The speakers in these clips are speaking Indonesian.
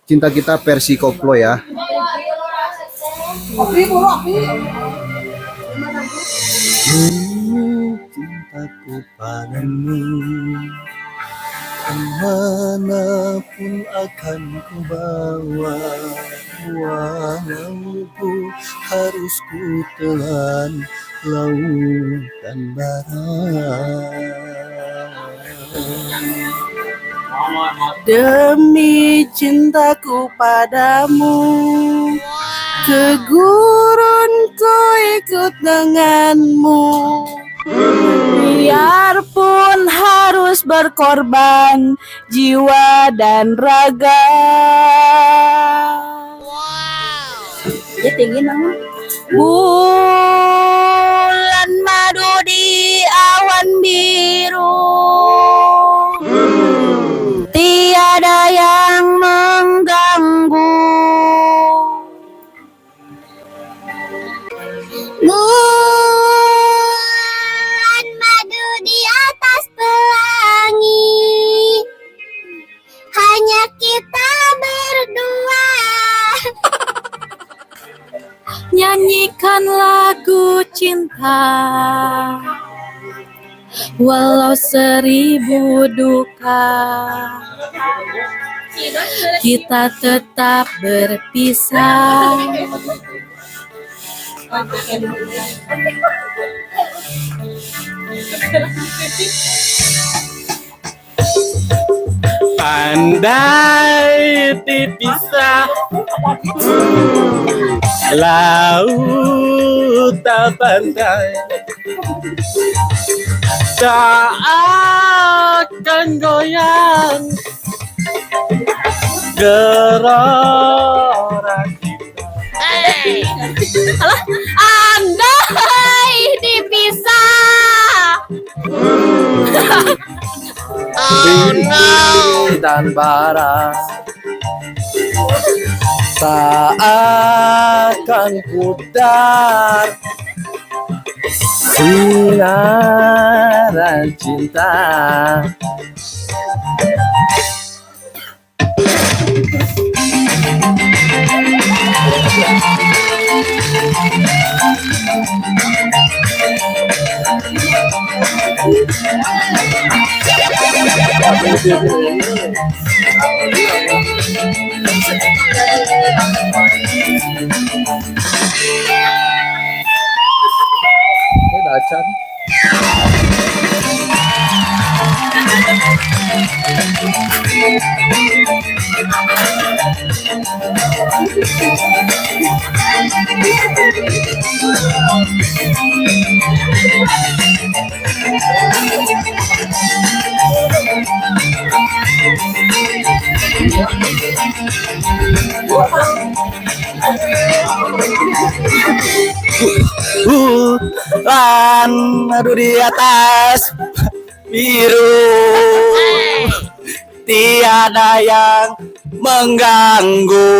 Cinta Kita versi koplo ya. Cintaku padamu, kemanapun akan ku bawa, walau harus ku telan lautan barat. Demi cintaku padamu, ke gurun ku ikut denganmu. Biarpun harus berkorban jiwa dan raga. Ya tinggi namun. Bulan madu di awan biru, tiada yang mengganggu. Bulan madu di atas pelangi, hanya kita berdua. Nyanyikan lagu cinta, walau 1000 duka, kita tetap berpisah. Pandai dipisah, laut tak pantai, tak akan goyang gelora kita. Andai dipisah, Timur dan barat tak akan pudar sinaran cinta. Dacan. Bulan madu di atas biru, tiada yang mengganggu.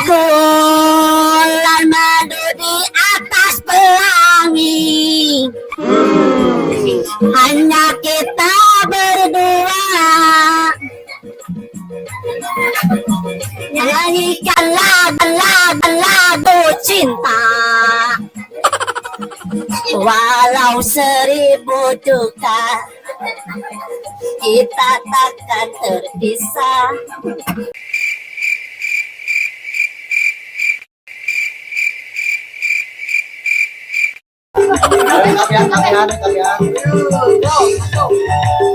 bulan madu di atas pelangi, hanya kita berdua. Nyanyikan lagu cinta, walau 1000 duka, kita takkan terpisah.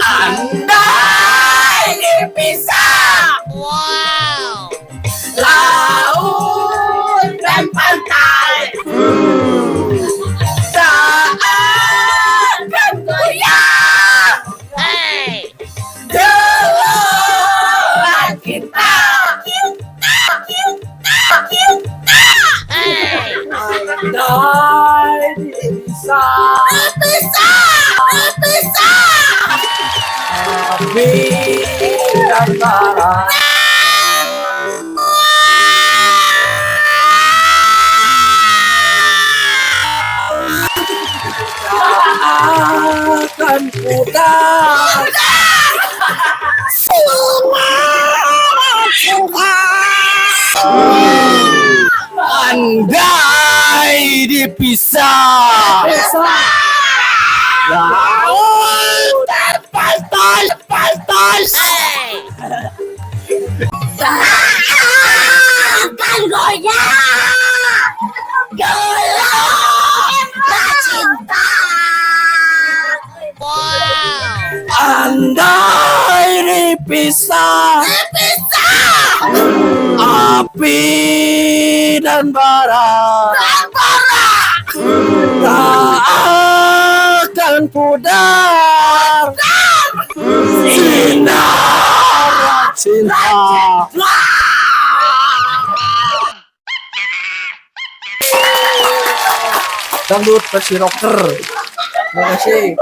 Andai dipisah, wow, laut dan pantai, tak akan goyah gelora kita. Andai dipisah, tapi antara Andai dipisah. Laut terpantas. Akan goyang gelombang cinta. Andai dipisah. Api dan bara. Tak akan pudar. Sinar cinta. Dangdut versi rocker. Terima kasih.